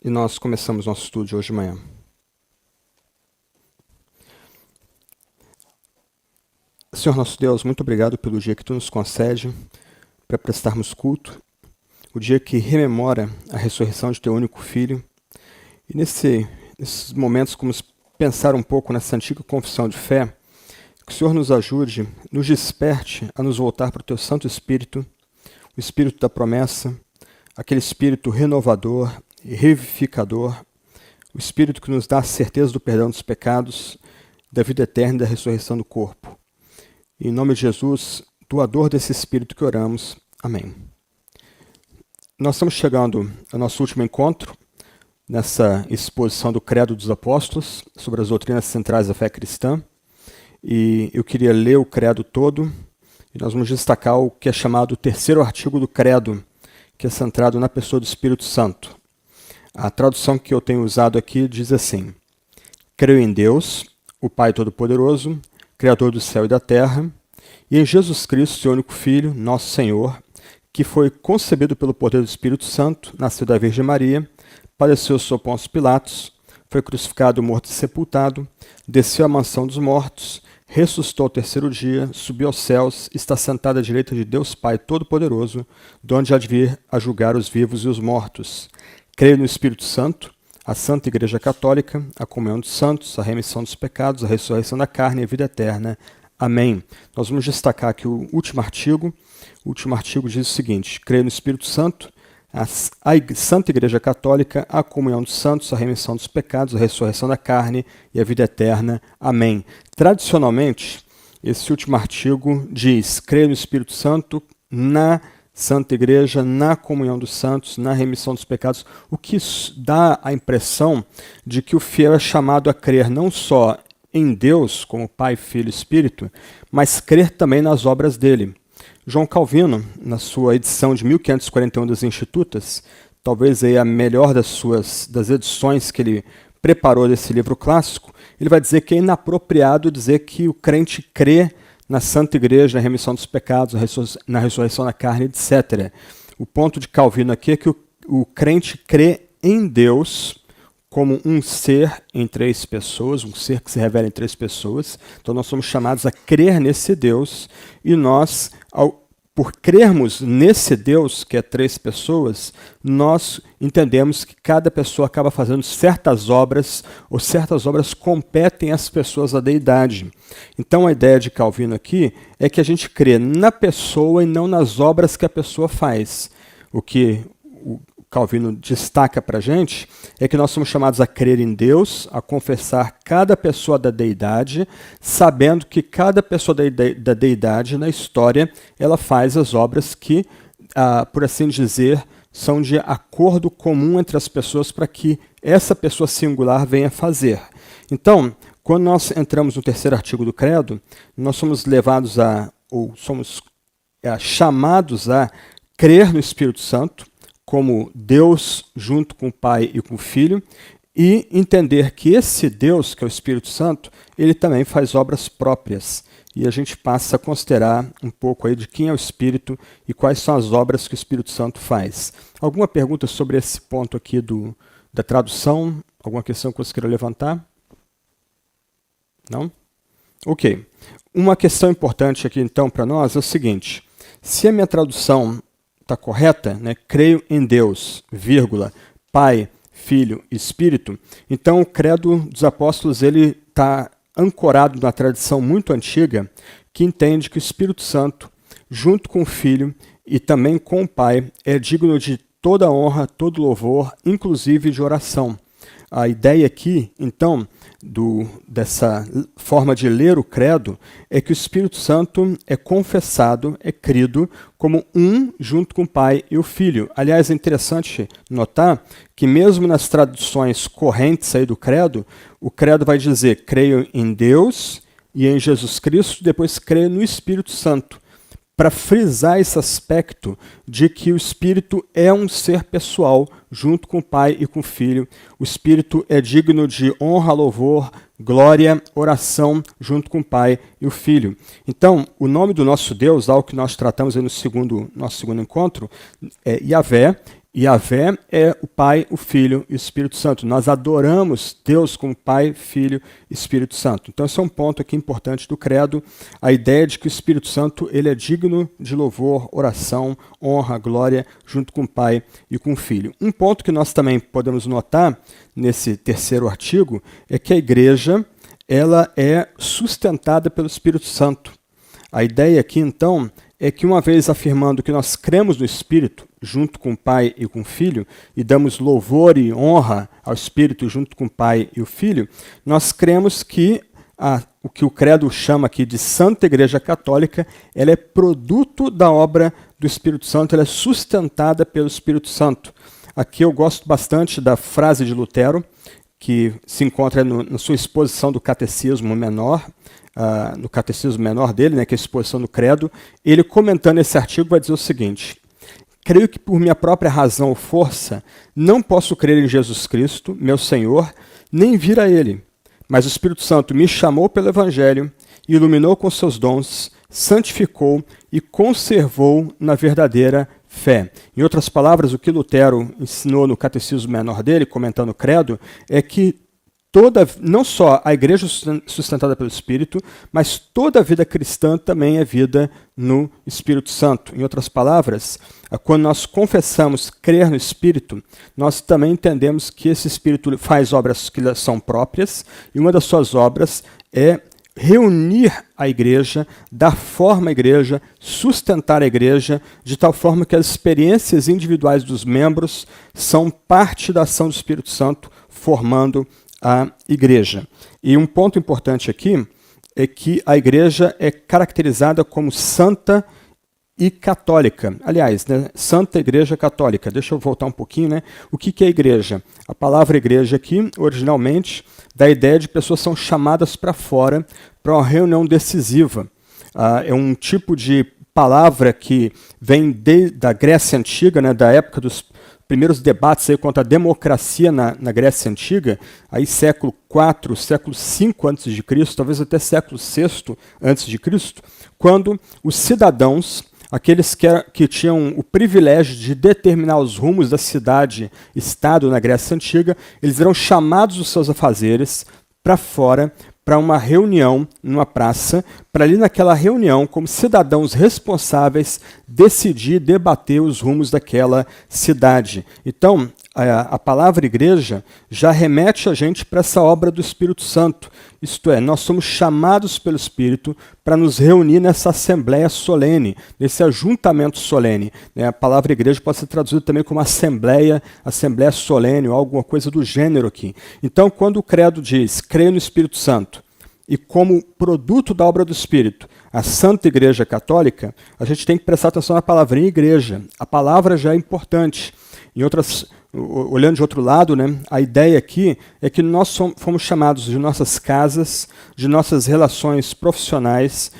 e nós começamos nosso estudo de hoje de manhã. Senhor nosso Deus, muito obrigado pelo dia que Tu nos concede para prestarmos culto, o dia que rememora a ressurreição de Teu único Filho. E nesses momentos, como pensar um pouco nessa antiga confissão de fé, que o Senhor nos ajude, nos desperte a nos voltar para o Teu Santo Espírito, o Espírito da promessa, aquele Espírito renovador e revivificador, o Espírito que nos dá a certeza do perdão dos pecados, da vida eterna e da ressurreição do corpo. Em nome de Jesus, doador desse Espírito que oramos. Amém. Nós estamos chegando ao nosso último encontro, nessa exposição do Credo dos Apóstolos, sobre as doutrinas centrais da fé cristã. E eu queria ler o Credo todo, e nós vamos destacar o que é chamado o terceiro artigo do Credo, que é centrado na pessoa do Espírito Santo. A tradução que eu tenho usado aqui diz assim: creio em Deus, o Pai Todo-Poderoso, Criador do céu e da terra, e em Jesus Cristo, seu único Filho, nosso Senhor, que foi concebido pelo poder do Espírito Santo, nasceu da Virgem Maria, padeceu sob Pôncio Pilatos, foi crucificado, morto e sepultado, desceu à mansão dos mortos, ressuscitou ao terceiro dia, subiu aos céus, está sentado à direita de Deus Pai Todo-Poderoso, de onde há de vir a julgar os vivos e os mortos. Creio no Espírito Santo, a Santa Igreja Católica, a comunhão dos santos, a remissão dos pecados, a ressurreição da carne e a vida eterna. Amém. Nós vamos destacar aqui o último artigo. O último artigo diz o seguinte: creio no Espírito Santo, a Santa Igreja Católica, a comunhão dos santos, a remissão dos pecados, a ressurreição da carne e a vida eterna. Amém. Tradicionalmente, esse último artigo diz: creio no Espírito Santo, na Santa Igreja, na comunhão dos santos, na remissão dos pecados, o que dá a impressão de que o fiel é chamado a crer não só em Deus, como Pai, Filho e Espírito, mas crer também nas obras dele. João Calvino, na sua edição de 1541 das Institutas, talvez aí a melhor das edições que ele preparou desse livro clássico, ele vai dizer que é inapropriado dizer que o crente crê na Santa Igreja, na remissão dos pecados, na ressurreição da carne, etc. O ponto de Calvino aqui é que o crente crê em Deus como um ser em três pessoas, um ser que se revela em três pessoas. Então nós somos chamados a crer nesse Deus, e nós, por crermos nesse Deus, que é três pessoas, nós entendemos que cada pessoa acaba fazendo certas obras, ou certas obras competem às pessoas da deidade. Então a ideia de Calvino aqui é que a gente crê na pessoa e não nas obras que a pessoa faz. O que o Calvino destaca para a gente é que nós somos chamados a crer em Deus, a confessar cada pessoa da deidade, sabendo que cada pessoa da deidade na história ela faz as obras que, por assim dizer, são de acordo comum entre as pessoas para que essa pessoa singular venha fazer. Então, quando nós entramos no terceiro artigo do Credo, nós somos levados ou somos chamados a crer no Espírito Santo, como Deus junto com o Pai e com o Filho, e entender que esse Deus, que é o Espírito Santo, ele também faz obras próprias. E a gente passa a considerar um pouco aí de quem é o Espírito e quais são as obras que o Espírito Santo faz. Alguma pergunta sobre esse ponto aqui da tradução? Alguma questão que você queira levantar? Não? Ok. Uma questão importante aqui então para nós é o seguinte: se a minha tradução está correta, né? Creio em Deus, vírgula, Pai, Filho e Espírito, então o Credo dos Apóstolos ele está ancorado na tradição muito antiga que entende que o Espírito Santo, junto com o Filho e também com o Pai, é digno de toda honra, todo louvor, inclusive de oração. A ideia aqui, então, dessa forma de ler o credo, é que o Espírito Santo é confessado, é crido, como um junto com o Pai e o Filho. Aliás, é interessante notar que mesmo nas traduções correntes aí do credo, o credo vai dizer: creio em Deus e em Jesus Cristo, depois creio no Espírito Santo, para frisar esse aspecto de que o Espírito é um ser pessoal, junto com o Pai e com o Filho. O Espírito é digno de honra, louvor, glória, oração, junto com o Pai e o Filho. Então, o nome do nosso Deus, algo que nós tratamos aí no nosso segundo encontro, é Yahvé, Yahvé é o Pai, o Filho e o Espírito Santo. Nós adoramos Deus como Pai, Filho e Espírito Santo. Então esse é um ponto aqui importante do credo, a ideia de que o Espírito Santo ele é digno de louvor, oração, honra, glória, junto com o Pai e com o Filho. Um ponto que nós também podemos notar nesse terceiro artigo é que a igreja ela é sustentada pelo Espírito Santo. A ideia aqui, então, é que uma vez afirmando que nós cremos no Espírito, junto com o Pai e com o Filho, e damos louvor e honra ao Espírito junto com o Pai e o Filho, nós cremos que o que o credo chama aqui de Santa Igreja Católica, ela é produto da obra do Espírito Santo, ela é sustentada pelo Espírito Santo. Aqui eu gosto bastante da frase de Lutero, que se encontra na sua exposição do Catecismo Menor, no Catecismo Menor dele, né, que é a exposição do credo. Ele, comentando esse artigo, vai dizer o seguinte: creio que por minha própria razão ou força não posso crer em Jesus Cristo, meu Senhor, nem vir a Ele. Mas o Espírito Santo me chamou pelo Evangelho, iluminou com seus dons, santificou e conservou na verdadeira fé. Em outras palavras, o que Lutero ensinou no Catecismo Menor dele, comentando o credo, é que não só a igreja sustentada pelo Espírito, mas toda a vida cristã também é vida no Espírito Santo. Em outras palavras, quando nós confessamos crer no Espírito, nós também entendemos que esse Espírito faz obras que são próprias, e uma das suas obras é reunir a igreja, dar forma à igreja, sustentar a igreja, de tal forma que as experiências individuais dos membros são parte da ação do Espírito Santo, formando a igreja. E um ponto importante aqui é que a igreja é caracterizada como santa e católica. Aliás, né, Santa Igreja Católica. Deixa eu voltar um pouquinho, né? O que é igreja? A palavra igreja aqui, originalmente, dá a ideia de pessoas que são chamadas para fora para uma reunião decisiva. É um tipo de palavra que vem da Grécia Antiga, né, da época dos primeiros debates aí contra a democracia na Grécia Antiga, aí século IV, século V a.C., talvez até século VI a.C., quando os cidadãos, aqueles que tinham o privilégio de determinar os rumos da cidade-estado na Grécia Antiga, eles eram chamados dos seus afazeres para fora, para uma reunião numa praça, para ali naquela reunião, como cidadãos responsáveis, decidir, debater os rumos daquela cidade. Então, a palavra igreja já remete a gente para essa obra do Espírito Santo. Isto é, nós somos chamados pelo Espírito para nos reunir nessa assembleia solene, nesse ajuntamento solene. A palavra igreja pode ser traduzida também como assembleia solene, ou alguma coisa do gênero aqui. Então, quando o credo diz, creio no Espírito Santo, e como produto da obra do Espírito, a Santa Igreja Católica, a gente tem que prestar atenção na palavrinha igreja. A palavra já é importante. Olhando de outro lado, né, a ideia aqui é que nós fomos chamados de nossas casas, de nossas relações profissionais,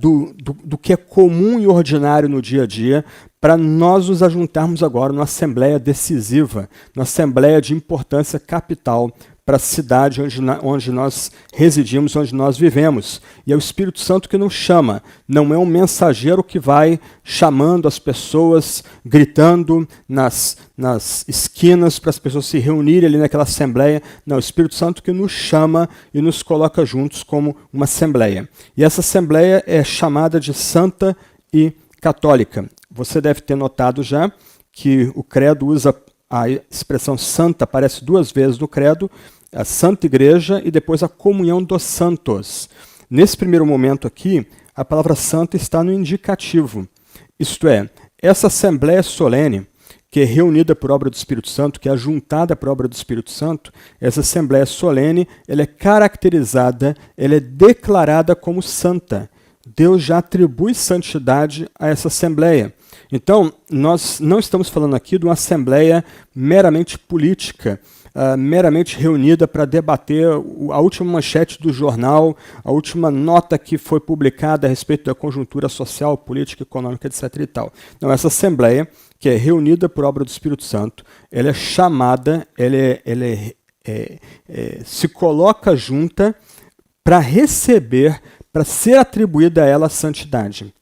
do que é comum e ordinário no dia a dia, para nós nos ajuntarmos agora numa assembleia decisiva, numa assembleia de importância capital para a cidade onde nós residimos, onde nós vivemos. E é o Espírito Santo que nos chama, não é um mensageiro que vai chamando as pessoas, gritando nas esquinas para as pessoas se reunirem ali naquela assembleia. Não, é o Espírito Santo que nos chama e nos coloca juntos como uma assembleia. E essa assembleia é chamada de Santa e Católica. Você deve ter notado já que o credo usa a expressão santa, aparece 2 vezes no credo, a Santa Igreja e depois a comunhão dos santos. Nesse primeiro momento aqui, a palavra santa está no indicativo. Isto é, essa assembleia solene, que é reunida por obra do Espírito Santo, que é ajuntada por obra do Espírito Santo, essa assembleia solene, ela é caracterizada, ela é declarada como santa. Deus já atribui santidade a essa assembleia. Então, nós não estamos falando aqui de uma assembleia meramente política, meramente reunida para debater a última manchete do jornal, a última nota que foi publicada a respeito da conjuntura social, política, econômica, etc. e tal. Não, essa assembleia, que é reunida por obra do Espírito Santo, ela é chamada, se coloca junta para receber, para ser atribuída a ela a santidade.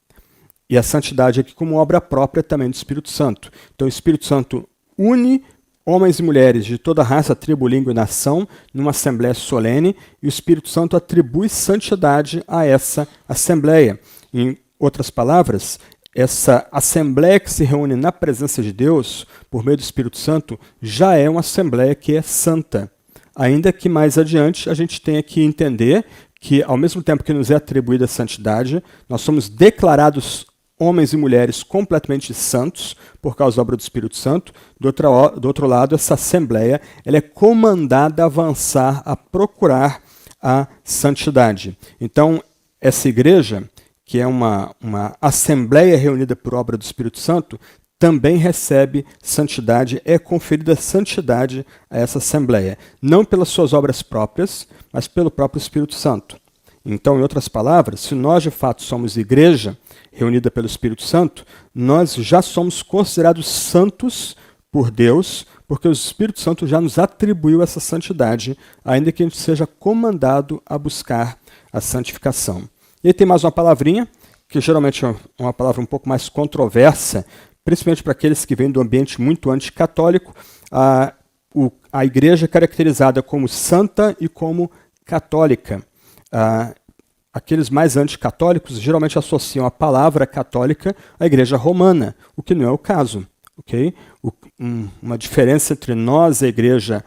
E a santidade aqui como obra própria também do Espírito Santo. Então o Espírito Santo une homens e mulheres de toda raça, tribo, língua e nação numa assembleia solene, e o Espírito Santo atribui santidade a essa assembleia. Em outras palavras, essa assembleia que se reúne na presença de Deus, por meio do Espírito Santo, já é uma assembleia que é santa. Ainda que mais adiante a gente tenha que entender que, ao mesmo tempo que nos é atribuída a santidade, nós somos declarados homens e mulheres completamente santos por causa da obra do Espírito Santo. Do outro lado, essa assembleia ela é comandada a avançar, a procurar a santidade. Então, essa igreja, que é uma assembleia reunida por obra do Espírito Santo, também recebe santidade, é conferida santidade a essa assembleia. Não pelas suas obras próprias, mas pelo próprio Espírito Santo. Então, em outras palavras, se nós de fato somos igreja reunida pelo Espírito Santo, nós já somos considerados santos por Deus, porque o Espírito Santo já nos atribuiu essa santidade, ainda que a gente seja comandado a buscar a santificação. E aí tem mais uma palavrinha, que geralmente é uma palavra um pouco mais controversa, principalmente para aqueles que vêm do ambiente muito anticatólico. A igreja é caracterizada como santa e como católica. Aqueles mais anticatólicos geralmente associam a palavra católica à igreja romana, o que não é o caso. Okay? Uma diferença entre nós e a igreja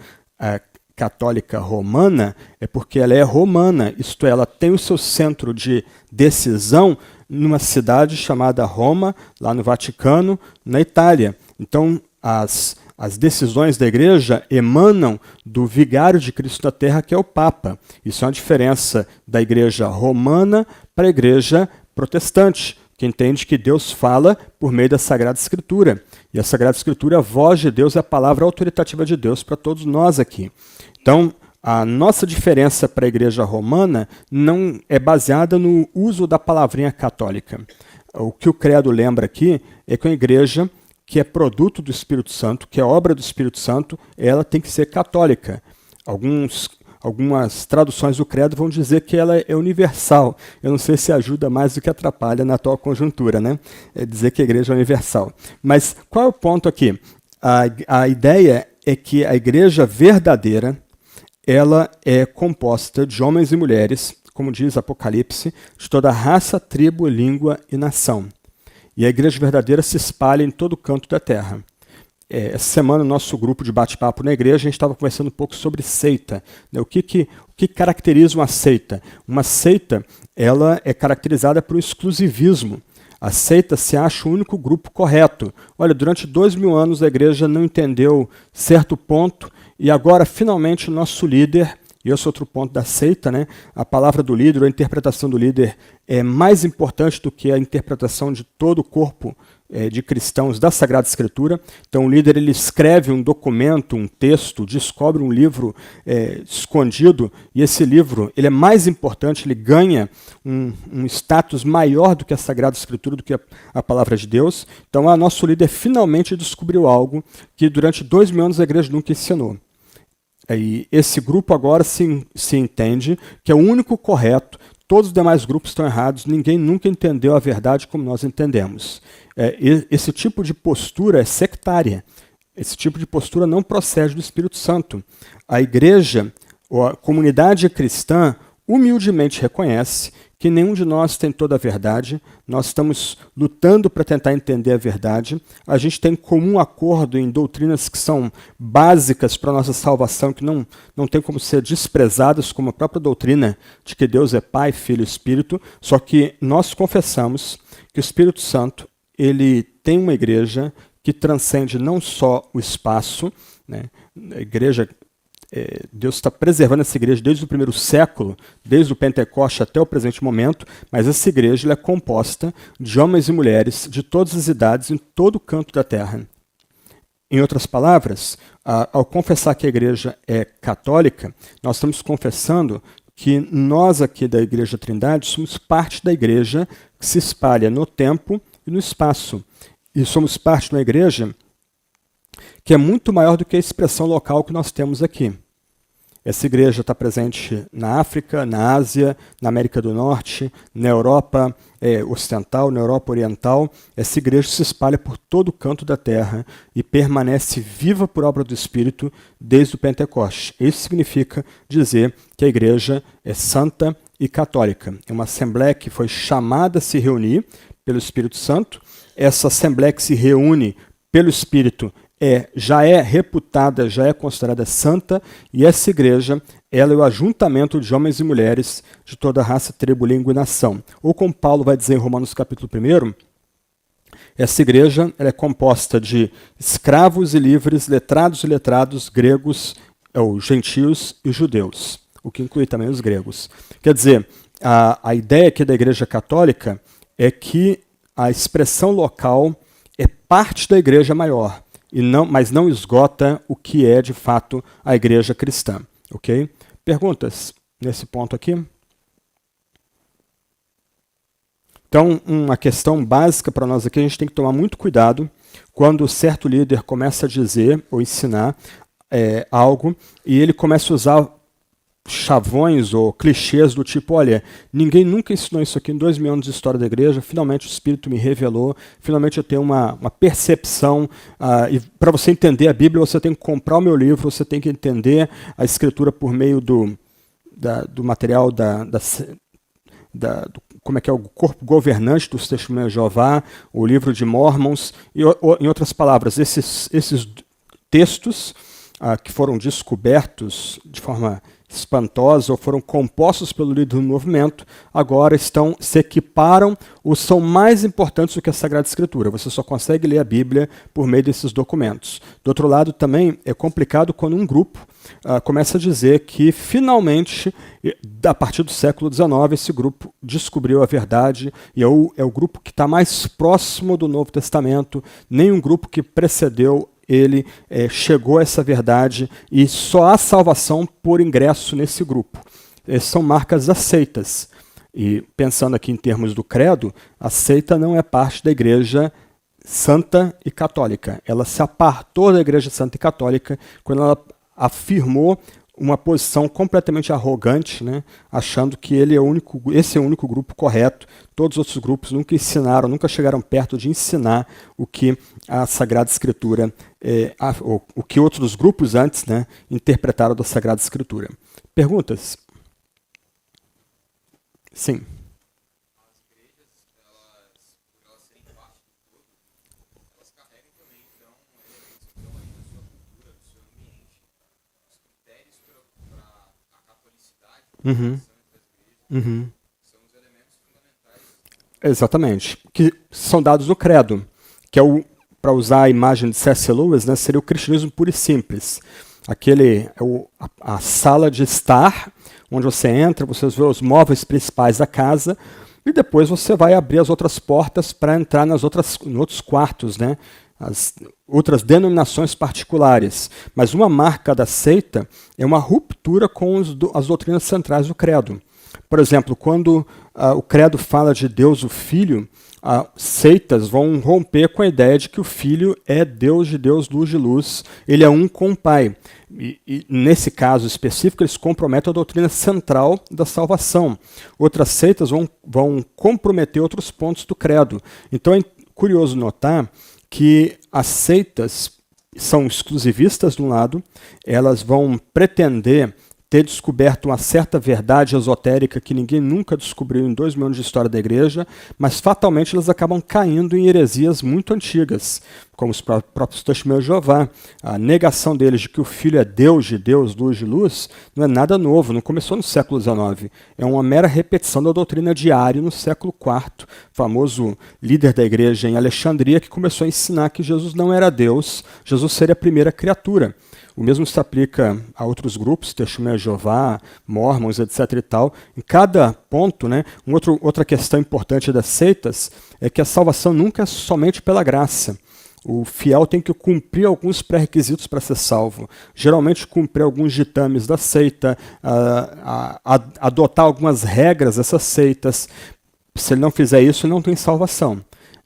católica romana é porque ela é romana, isto é, ela tem o seu centro de decisão numa cidade chamada Roma, lá no Vaticano, na Itália. Então, as decisões da igreja emanam do vigário de Cristo na terra, que é o Papa. Isso é uma diferença da igreja romana para a igreja protestante, que entende que Deus fala por meio da Sagrada Escritura. E a Sagrada Escritura, a voz de Deus, é a palavra autoritativa de Deus para todos nós aqui. Então, a nossa diferença para a igreja romana não é baseada no uso da palavrinha católica. O que o credo lembra aqui é que a igreja que é produto do Espírito Santo, que é obra do Espírito Santo, ela tem que ser católica. Algumas traduções do credo vão dizer que ela é universal. Eu não sei se ajuda mais do que atrapalha na atual conjuntura, né? É dizer que a igreja é universal. Mas qual é o ponto aqui? A ideia é que a igreja verdadeira, ela é composta de homens e mulheres, como diz Apocalipse, de toda raça, tribo, língua e nação. E a igreja verdadeira se espalha em todo canto da terra. Essa semana, no nosso grupo de bate-papo na igreja, a gente estava conversando um pouco sobre seita. Né? O que caracteriza uma seita? Uma seita, ela é caracterizada por um exclusivismo. A seita se acha o único grupo correto. Olha, durante 2000 anos a igreja não entendeu certo ponto e agora, finalmente, o nosso líder, e esse é outro ponto da seita, né? A palavra do líder, a interpretação do líder é mais importante do que a interpretação de todo o corpo de cristãos da Sagrada Escritura. Então o líder ele escreve um documento, um texto, descobre um livro escondido, e esse livro ele é mais importante, ele ganha um status maior do que a Sagrada Escritura, do que a palavra de Deus. Então nosso líder finalmente descobriu algo que durante 2000 anos a igreja nunca ensinou. E esse grupo agora se entende que é o único correto, todos os demais grupos estão errados, ninguém nunca entendeu a verdade como nós entendemos. Esse tipo de postura é sectária, esse tipo de postura não procede do Espírito Santo. A igreja, ou a comunidade cristã, humildemente reconhece que nenhum de nós tem toda a verdade, nós estamos lutando para tentar entender a verdade, a gente tem comum acordo em doutrinas que são básicas para a nossa salvação, que não tem como ser desprezadas, como a própria doutrina de que Deus é Pai, Filho e Espírito, só que nós confessamos que o Espírito Santo ele tem uma igreja que transcende não só o espaço, né? A igreja... Deus está preservando essa igreja desde o primeiro século, desde o Pentecoste até o presente momento, mas essa igreja ela é composta de homens e mulheres de todas as idades em todo o canto da terra. Em outras palavras, ao confessar que a igreja é católica, nós estamos confessando que nós aqui da Igreja Trindade somos parte da igreja que se espalha no tempo e no espaço. E somos parte de uma igreja que é muito maior do que a expressão local que nós temos aqui. Essa igreja está presente na África, na Ásia, na América do Norte, na Europa Ocidental, na Europa Oriental. Essa igreja se espalha por todo o canto da terra e permanece viva por obra do Espírito desde o Pentecoste. Isso significa dizer que a igreja é santa e católica. É uma assembleia que foi chamada a se reunir pelo Espírito Santo. Essa assembleia que se reúne pelo Espírito já é reputada, já é considerada santa, e essa igreja ela é o ajuntamento de homens e mulheres de toda raça, tribo, língua e nação. Ou como Paulo vai dizer em Romanos capítulo 1, essa igreja ela é composta de escravos e livres, letrados e letrados, gregos, ou gentios e judeus, o que inclui também os gregos. Quer dizer, a ideia aqui da igreja católica é que a expressão local é parte da igreja maior, mas não esgota o que é, de fato, a igreja cristã. Ok? Perguntas nesse ponto aqui? Então, uma questão básica para nós aqui, a gente tem que tomar muito cuidado quando certo líder começa a dizer ou ensinar algo e ele começa a usar chavões ou clichês do tipo, olha, ninguém nunca ensinou isso aqui em 2000 anos de história da igreja, finalmente o Espírito me revelou, finalmente eu tenho uma percepção, e para você entender a Bíblia, você tem que comprar o meu livro, você tem que entender a Escritura por meio do material como é que é o corpo governante dos Testemunhos de Jeová, o livro de Mormons, e em outras palavras, esses textos que foram descobertos de forma espantosa ou foram compostos pelo líder do movimento, agora se equiparam ou são mais importantes do que a Sagrada Escritura. Você só consegue ler a Bíblia por meio desses documentos. Do outro lado, também é complicado quando um grupo começa a dizer que, finalmente, a partir do século XIX, esse grupo descobriu a verdade e é o grupo que está mais próximo do Novo Testamento, nenhum grupo que precedeu ele chegou a essa verdade e só há salvação por ingresso nesse grupo. São marcas das seitas. E pensando aqui em termos do credo, a seita não é parte da igreja santa e católica. Ela se apartou da igreja santa e católica quando ela afirmou uma posição completamente arrogante, né, achando que esse é o único grupo correto. Todos os outros grupos nunca ensinaram, nunca chegaram perto de ensinar o que a Sagrada Escritura, o que outros grupos antes, né, interpretaram da Sagrada Escritura. Perguntas? Sim. As igrejas, por elas serem parte do todo, elas carregam também, então, elementos que estão aí da sua cultura, do seu ambiente. Os critérios para a catolicidade, a relação entre as igrejas, são os elementos fundamentais. Exatamente. Que são dados no credo, que é para usar a imagem de C.S. Lewis, né, seria o cristianismo puro e simples. A sala de estar, onde você entra, você vê os móveis principais da casa, e depois você vai abrir as outras portas para entrar em outros quartos, né, as outras denominações particulares. Mas uma marca da seita é uma ruptura com as doutrinas centrais do credo. Por exemplo, quando o credo fala de Deus o Filho, seitas vão romper com a ideia de que o Filho é Deus de Deus, luz de luz, ele é um com o Pai. E nesse caso específico, eles comprometem a doutrina central da salvação. Outras seitas vão comprometer outros pontos do credo. Então é curioso notar que as seitas são exclusivistas de um lado, elas vão pretender ter descoberto uma certa verdade esotérica que ninguém nunca descobriu em 2000 anos de história da igreja, mas fatalmente elas acabam caindo em heresias muito antigas, como os próprios Testemunhos de Jeová. A negação deles de que o Filho é Deus de Deus, luz de luz, não é nada novo, não começou no século XIX. É uma mera repetição da doutrina de Ário no século IV, famoso líder da igreja em Alexandria, que começou a ensinar que Jesus não era Deus, Jesus seria a primeira criatura. O mesmo se aplica a outros grupos, Testemunhas de Jeová, Mormons, etc. e tal. Em cada ponto, né, outra questão importante das seitas é que a salvação nunca é somente pela graça. O fiel tem que cumprir alguns pré-requisitos para ser salvo. Geralmente cumprir alguns ditames da seita, adotar algumas regras dessas seitas. Se ele não fizer isso, ele não tem salvação.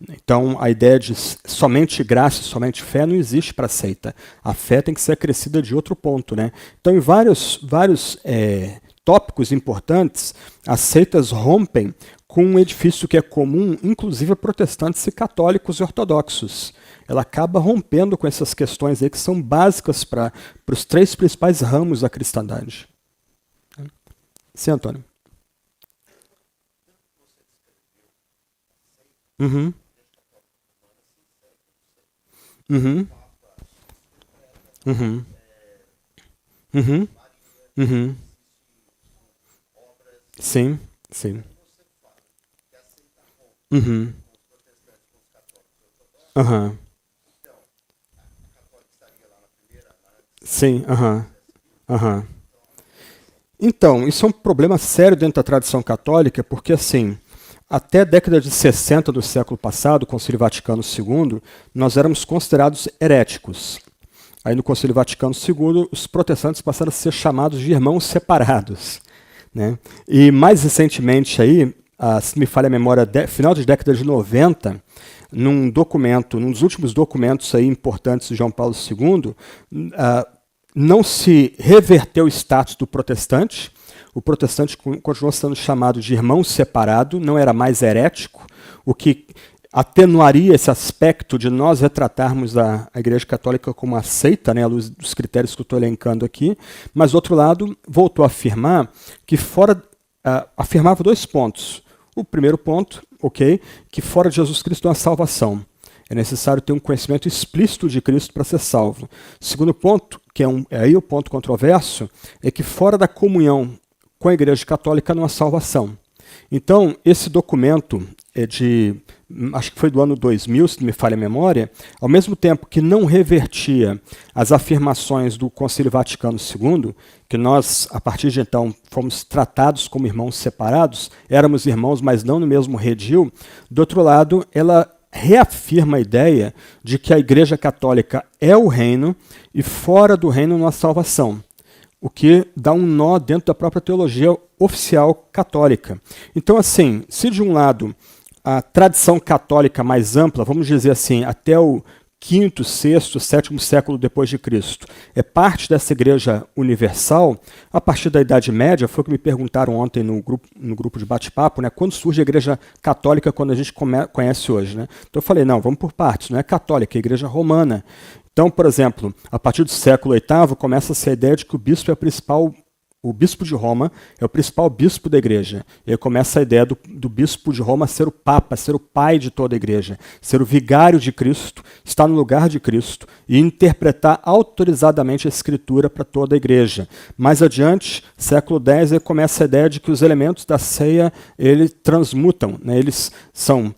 Então, a ideia de somente graça, somente fé não existe para a seita. A fé tem que ser acrescida de outro ponto, né? Então, em vários tópicos importantes, as seitas rompem com um edifício que é comum, inclusive a protestantes e católicos e ortodoxos. Ela acaba rompendo com essas questões aí que são básicas para os 3 principais ramos da cristandade. Sim, Antônio. Uhum. Uhum. Uhum. Uhum. Uhum. Sim, sim. Uhum. Aham. Sim, aham. Aham. Então, isso é um problema sério dentro da tradição católica, porque assim, até a década de 60 do século passado, o Concílio Vaticano II, nós éramos considerados heréticos. Aí no Concílio Vaticano II, os protestantes passaram a ser chamados de irmãos separados, né? E mais recentemente aí, se me falha a memória, final de década de 90, num dos últimos documentos aí importantes de João Paulo II, não se reverteu o status do protestante. O protestante continuou sendo chamado de irmão separado, não era mais herético, o que atenuaria esse aspecto de nós retratarmos a Igreja Católica como uma seita, né, à luz dos critérios que eu estou elencando aqui. Mas, do outro lado, voltou a afirmar que afirmava 2 pontos. O primeiro ponto, que fora de Jesus Cristo não há salvação. É necessário ter um conhecimento explícito de Cristo para ser salvo. Segundo ponto, que é aí o ponto controverso, é que fora da comunhão com a Igreja Católica não há salvação. Então, esse documento acho que foi do ano 2000, se não me falha a memória, ao mesmo tempo que não revertia as afirmações do Concílio Vaticano II, que nós, a partir de então, fomos tratados como irmãos separados, éramos irmãos, mas não no mesmo redil, do outro lado, ela reafirma a ideia de que a Igreja Católica é o reino e fora do reino não há salvação, o que dá um nó dentro da própria teologia oficial católica. Então, assim, se de um lado a tradição católica mais ampla, vamos dizer assim, até o 5º, 6º, 7º século depois de Cristo, é parte dessa igreja universal, a partir da Idade Média, foi o que me perguntaram ontem no grupo de bate-papo, né, quando surge a igreja católica, quando a gente conhece hoje. Né? Então eu falei, não, vamos por partes, não é católica, é a igreja romana. Então, por exemplo, a partir do século VIII, começa-se a ideia de que o bispo é o bispo de Roma é o principal bispo da igreja. E aí começa a ideia do bispo de Roma ser o papa, ser o pai de toda a igreja, ser o vigário de Cristo, estar no lugar de Cristo e interpretar autorizadamente a escritura para toda a igreja. Mais adiante, século X, aí começa a ideia de que os elementos da ceia, eles transmutam, né? Eles são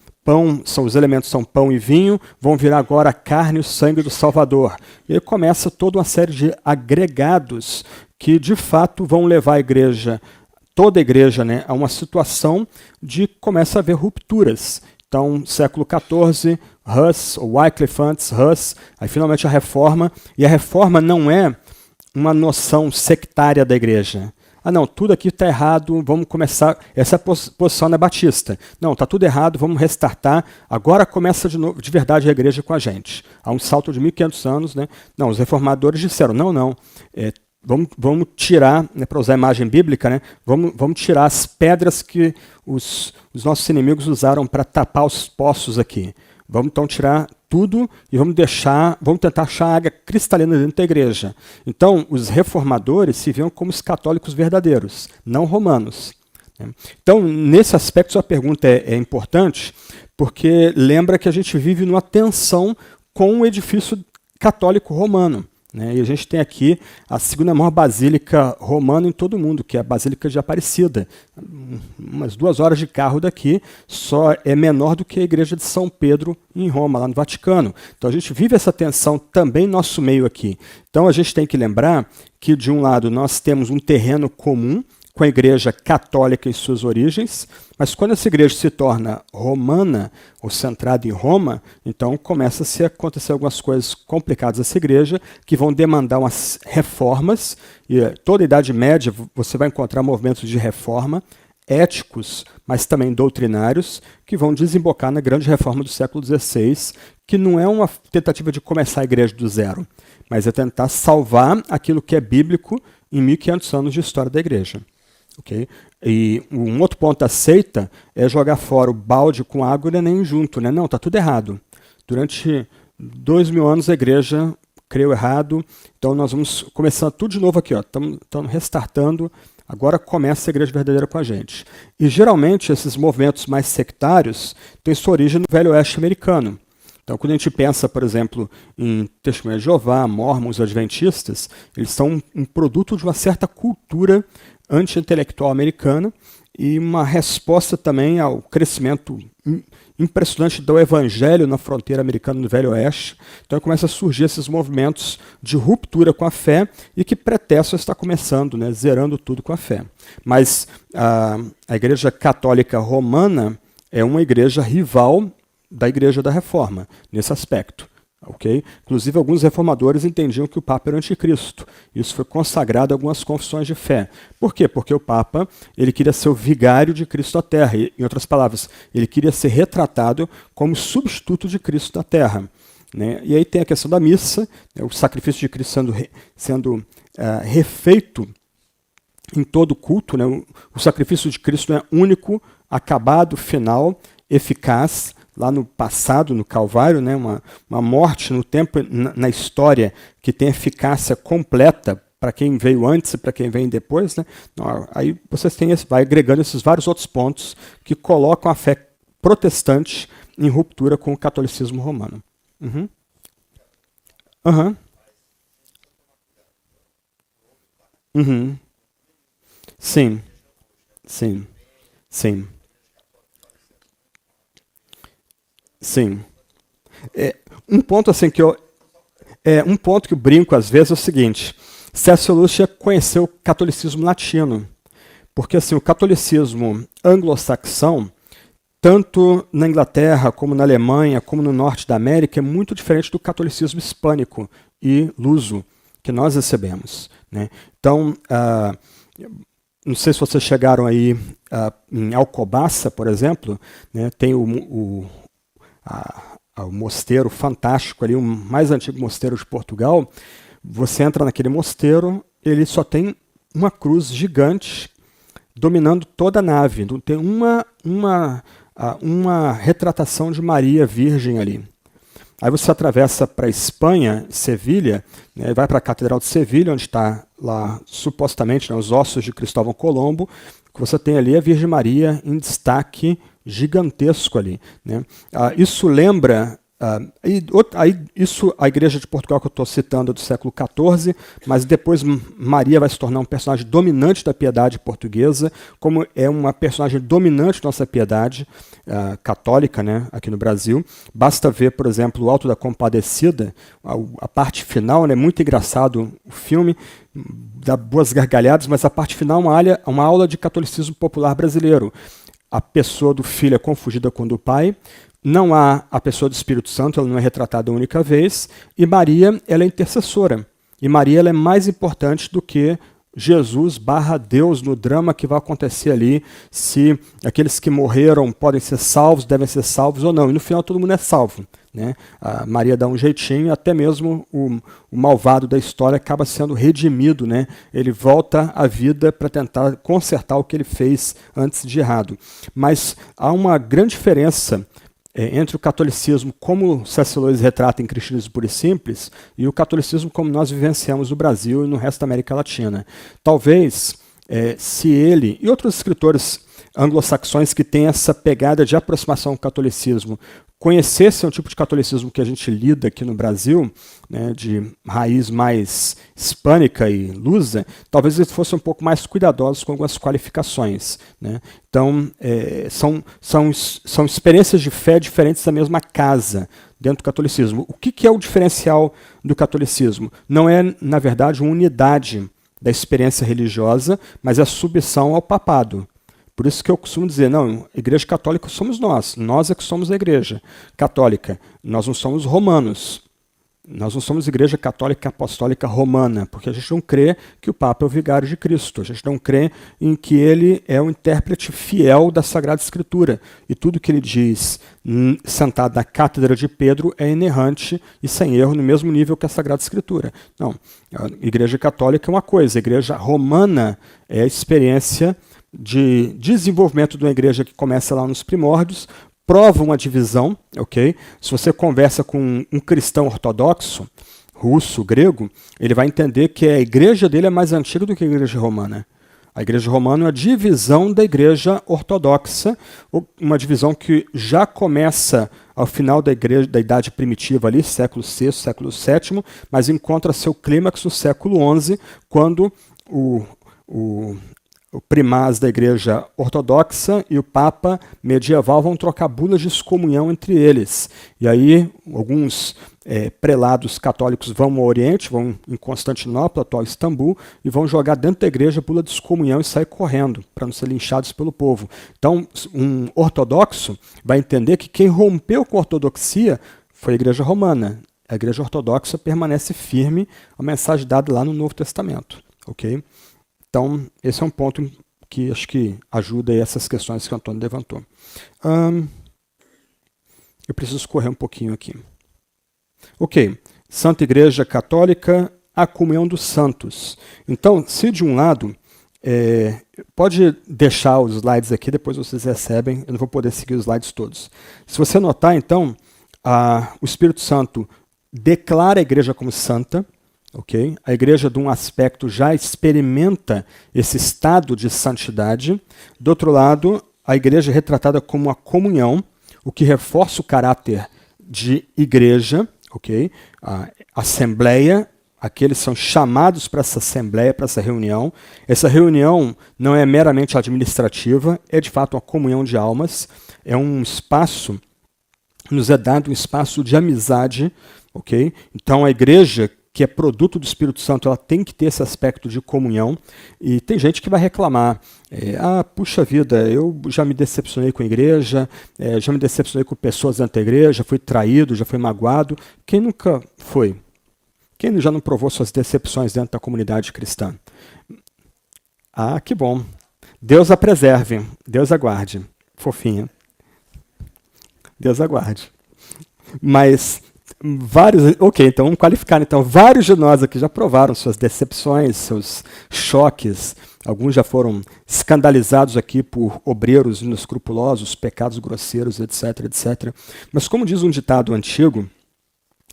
os elementos são pão e vinho, vão virar agora a carne e o sangue do Salvador. E aí começa toda uma série de agregados que, de fato, vão levar a igreja, toda a igreja, né, a uma situação de começa a haver rupturas. Então, século XIV, Hus, ou Wycliffe antes, Hus, aí finalmente a Reforma. E a Reforma não é uma noção sectária da igreja. Ah, não, tudo aqui está errado, vamos começar. Essa é a posição anabatista. Não, está tudo errado, vamos restartar. Agora começa de novo, de verdade, a igreja com a gente. Há um salto de 1.500 anos. Né? Não, os reformadores disseram, não. Vamos tirar, né, para usar a imagem bíblica, né, vamos tirar as pedras que os nossos inimigos usaram para tapar os poços aqui. Vamos então tirar tudo e vamos tentar achar água cristalina dentro da igreja. Então, os reformadores se viam como os católicos verdadeiros, não romanos. Então, nesse aspecto, sua pergunta é importante, porque lembra que a gente vive numa tensão com o edifício católico romano. Né? E a gente tem aqui a segunda maior basílica romana em todo o mundo, que é a Basílica de Aparecida. Umas 2 horas de carro daqui, só é menor do que a Igreja de São Pedro em Roma, lá no Vaticano. Então a gente vive essa tensão também no nosso meio aqui. Então a gente tem que lembrar que, de um lado, nós temos um terreno comum com a Igreja Católica em suas origens, mas quando essa igreja se torna romana, ou centrada em Roma, então começa a acontecer algumas coisas complicadas nessa igreja, que vão demandar umas reformas, e toda a Idade Média você vai encontrar movimentos de reforma. éticos, mas também doutrinários, que vão desembocar na grande reforma do século XVI, que não é uma tentativa de começar a igreja do zero, mas é tentar salvar aquilo que é bíblico em 1500 anos de história da igreja. Okay? E um outro ponto da seita é jogar fora o balde com água e nem junto. Né? Não, está tudo errado. Durante 2000 anos a igreja creu errado, então nós vamos começar tudo de novo aqui. Estamos restartando, agora começa a igreja verdadeira com a gente. E geralmente esses movimentos mais sectários têm sua origem no Velho Oeste americano. Então, quando a gente pensa, por exemplo, em Testemunha de Jeová, Mormons, Adventistas, eles são um produto de uma certa cultura anti-intelectual americana e uma resposta também ao crescimento impressionante do evangelho na fronteira americana no Velho Oeste. Então, começa a surgir esses movimentos de ruptura com a fé e que pretexto está começando, né, zerando tudo com a fé. Mas a Igreja Católica Romana é uma igreja rival da Igreja da Reforma, nesse aspecto. Okay? Inclusive, alguns reformadores entendiam que o Papa era o anticristo. Isso foi consagrado em algumas confissões de fé. Por quê? Porque o Papa ele queria ser o vigário de Cristo à Terra. Em outras palavras, ele queria ser retratado como substituto de Cristo na Terra. Né? E aí tem a questão da missa, né? O sacrifício de Cristo sendo refeito em todo culto. Né? O sacrifício de Cristo é único, acabado, final, eficaz, lá no passado, no Calvário, né, uma morte no tempo, na história, que tem eficácia completa para quem veio antes e para quem vem depois. Né? Aí vocês vai agregando esses vários outros pontos que colocam a fé protestante em ruptura com o catolicismo romano. Uhum. Uhum. Uhum. Sim. Sim. Sim. Sim. Um ponto assim um ponto que eu brinco às vezes é o seguinte: C.S. Lewis já conheceu o catolicismo latino, porque assim o catolicismo anglo-saxão, tanto na Inglaterra como na Alemanha, como no norte da América, é muito diferente do catolicismo hispânico e luso que nós recebemos. Né? Então, não sei se vocês chegaram aí em Alcobaça, por exemplo, né? Tem o mosteiro fantástico ali, o mais antigo mosteiro de Portugal. Você entra naquele mosteiro, ele só tem uma cruz gigante dominando toda a nave. Não tem uma retratação de Maria Virgem ali. Aí você atravessa para a Espanha, Sevilha, né, vai para a Catedral de Sevilha, onde está lá supostamente, né, os ossos de Cristóvão Colombo, que você tem ali a Virgem Maria em destaque gigantesco ali. Né? Isso lembra... isso a Igreja de Portugal que eu estou citando é do século XIV, mas depois Maria vai se tornar um personagem dominante da piedade portuguesa, como é uma personagem dominante da nossa piedade católica, né, aqui no Brasil. Basta ver, por exemplo, o Alto da Compadecida, a parte final, né, muito engraçado o filme, dá boas gargalhadas, mas a parte final é uma aula de catolicismo popular brasileiro. A pessoa do filho é confundida com a do pai, não há a pessoa do Espírito Santo, ela não é retratada a única vez, e Maria ela é intercessora. E Maria ela é mais importante do que Jesus / Deus no drama que vai acontecer ali, se aqueles que morreram podem ser salvos, devem ser salvos ou não. E no final todo mundo é salvo. Né? A Maria dá um jeitinho, até mesmo o malvado da história acaba sendo redimido. Né? Ele volta à vida para tentar consertar o que ele fez antes de errado. Mas há uma grande diferença entre o catolicismo como C.S. Lewis retrata em Cristianismo Puro e Simples e o catolicismo como nós vivenciamos no Brasil e no resto da América Latina. Talvez, se ele e outros escritores anglo-saxões que têm essa pegada de aproximação ao catolicismo conhecessem o tipo de catolicismo que a gente lida aqui no Brasil, né, de raiz mais hispânica e lusa, talvez eles fossem um pouco mais cuidadosos com algumas qualificações. Né? Então, são experiências de fé diferentes da mesma casa dentro do catolicismo. O que é o diferencial do catolicismo? Não é, na verdade, uma unidade da experiência religiosa, mas a submissão ao papado. Por isso que eu costumo dizer, não, a Igreja Católica somos nós é que somos a Igreja Católica, nós não somos romanos. Nós não somos igreja católica apostólica romana, porque a gente não crê que o Papa é o vigário de Cristo. A gente não crê em que ele é o intérprete fiel da Sagrada Escritura. E tudo que ele diz sentado na cátedra de Pedro é inerrante e sem erro no mesmo nível que a Sagrada Escritura. Não. A igreja católica é uma coisa, a igreja romana é a experiência de desenvolvimento de uma igreja que começa lá nos primórdios, prova uma divisão, ok? Se você conversa com um cristão ortodoxo, russo, grego, ele vai entender que a igreja dele é mais antiga do que a igreja romana. A igreja romana é uma divisão da igreja ortodoxa, uma divisão que já começa ao final da Idade Primitiva, ali, século VI, século VII, mas encontra seu clímax no século XI, quando o primaz da igreja ortodoxa e o papa medieval vão trocar bulas de excomunhão entre eles. E aí alguns prelados católicos vão ao Oriente, vão em Constantinopla, atual Istambul, e vão jogar dentro da igreja bula de excomunhão e sair correndo, para não ser linchados pelo povo. Então, um ortodoxo vai entender que quem rompeu com a ortodoxia foi a igreja romana. A igreja ortodoxa permanece firme à mensagem dada lá no Novo Testamento. Ok? Então, esse é um ponto que acho que ajuda aí essas questões que o Antônio levantou. Eu preciso correr um pouquinho aqui. Ok, Santa Igreja Católica, a comunhão dos santos. Então, se de um lado, pode deixar os slides aqui, depois vocês recebem, eu não vou poder seguir os slides todos. Se você notar, então, o Espírito Santo declara a igreja como santa. Okay? A igreja, de um aspecto, já experimenta esse estado de santidade. Do outro lado, a igreja é retratada como uma comunhão, o que reforça o caráter de igreja. Okay? A assembleia, aqueles são chamados para essa assembleia, para essa reunião. Essa reunião não é meramente administrativa, é de fato uma comunhão de almas. É um espaço, nos é dado um espaço de amizade. Okay? Então a igreja, que é produto do Espírito Santo, ela tem que ter esse aspecto de comunhão. E tem gente que vai reclamar, puxa vida, eu já me decepcionei com a igreja, já me decepcionei com pessoas dentro da igreja, fui traído, já fui magoado. Quem nunca foi? Quem já não provou suas decepções dentro da comunidade cristã? Que bom. Deus a preserve, Deus aguarde. Fofinha. Deus aguarde. Mas então vamos qualificar. Então, vários de nós aqui já provaram suas decepções, seus choques. Alguns já foram escandalizados aqui por obreiros inescrupulosos, pecados grosseiros, etc, etc. Mas como diz um ditado antigo,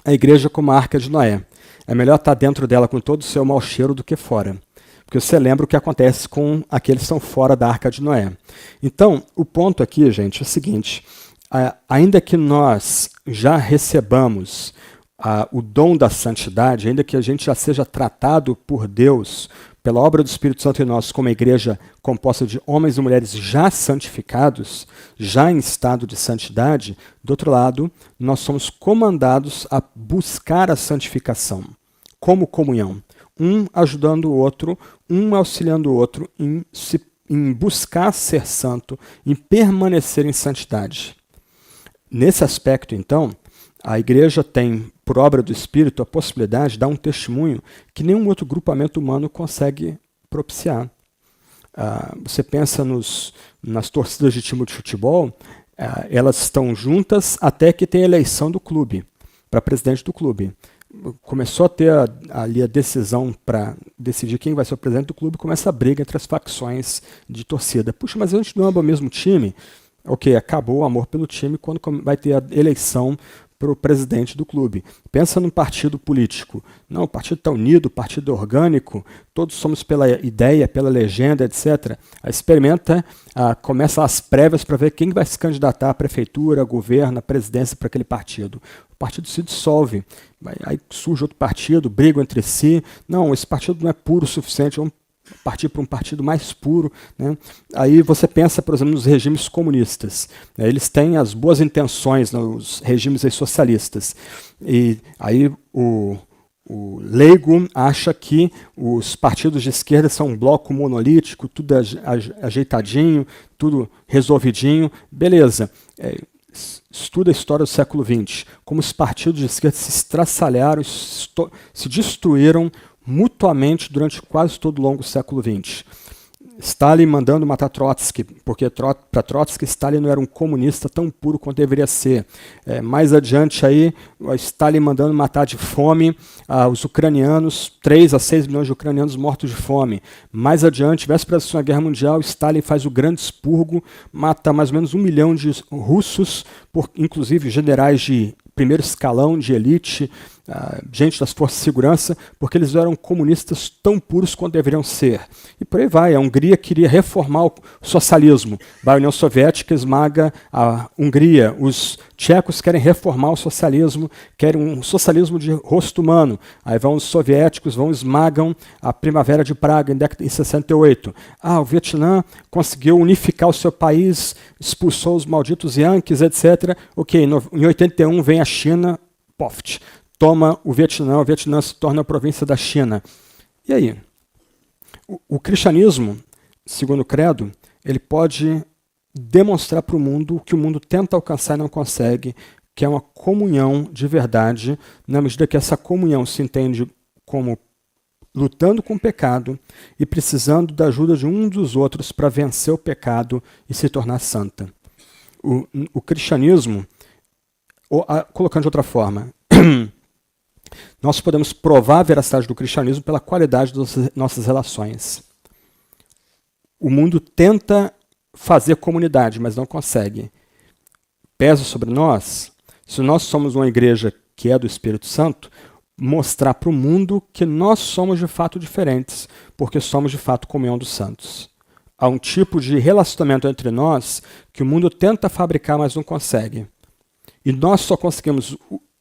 a igreja é como a arca de Noé. É melhor estar dentro dela com todo o seu mau cheiro do que fora. Porque você lembra o que acontece com aqueles que estão fora da arca de Noé. Então, o ponto aqui, gente, é o seguinte: ainda que nós já recebamos o dom da santidade, ainda que a gente já seja tratado por Deus, pela obra do Espírito Santo em nós, como uma igreja composta de homens e mulheres já santificados, já em estado de santidade, do outro lado, nós somos comandados a buscar a santificação, como comunhão. Um ajudando o outro, um auxiliando o outro em buscar ser santo, em permanecer em santidade. Nesse aspecto, então, a igreja tem, por obra do Espírito, a possibilidade de dar um testemunho que nenhum outro grupamento humano consegue propiciar. Você pensa nas torcidas de time de futebol, elas estão juntas até que tem a eleição do clube, para presidente do clube. Começou a ter ali a decisão para decidir quem vai ser o presidente do clube, começa a briga entre as facções de torcida. Puxa, mas a gente não ama o mesmo time? Ok, acabou o amor pelo time quando vai ter a eleição para o presidente do clube. Pensa num partido político. Não, o partido está unido, o partido é orgânico, todos somos pela ideia, pela legenda, etc. Aí experimenta, começa as prévias para ver quem vai se candidatar à prefeitura, a governo, a presidência para aquele partido. O partido se dissolve, aí surge outro partido, brigam entre si. Não, esse partido não é puro o suficiente, vamos partir para um partido mais puro. Né? Aí você pensa, por exemplo, nos regimes comunistas. Né? Eles têm as boas intenções nos regimes socialistas. E aí o leigo acha que os partidos de esquerda são um bloco monolítico, tudo ajeitadinho, tudo resolvidinho. Beleza. estuda a história do século XX, como os partidos de esquerda se estraçalharam, se destruíram mutuamente durante quase todo o longo século XX. Stalin mandando matar Trotsky, porque para Trotsky Stalin não era um comunista tão puro quanto deveria ser. Mais adiante aí, Stalin mandando matar de fome os ucranianos, 3 a 6 milhões de ucranianos mortos de fome. Mais adiante, véspera da Segunda Guerra Mundial, Stalin faz o grande expurgo, mata mais ou menos 1 milhão de russos, inclusive generais de primeiro escalão, de elite, gente das forças de segurança, porque eles eram comunistas tão puros quanto deveriam ser. E por aí vai. A Hungria queria reformar o socialismo. A União Soviética esmaga a Hungria. Os tchecos querem reformar o socialismo, querem um socialismo de rosto humano. Aí vão os soviéticos, esmagam a Primavera de Praga em 68. O Vietnã conseguiu unificar o seu país, expulsou os malditos Yankees, etc. Ok, em 81 vem a China, poft, toma o Vietnã se torna a província da China. E aí? O cristianismo, segundo o credo, ele pode demonstrar para o mundo o que o mundo tenta alcançar e não consegue, que é uma comunhão de verdade, na medida que essa comunhão se entende como lutando com o pecado e precisando da ajuda de um dos outros para vencer o pecado e se tornar santa. O cristianismo, colocando de outra forma, nós podemos provar a veracidade do cristianismo pela qualidade das nossas relações. O mundo tenta fazer comunidade, mas não consegue. Pesa sobre nós, se nós somos uma igreja que é do Espírito Santo, mostrar para o mundo que nós somos de fato diferentes, porque somos de fato comunhão dos santos. Há um tipo de relacionamento entre nós que o mundo tenta fabricar, mas não consegue. E nós só conseguimos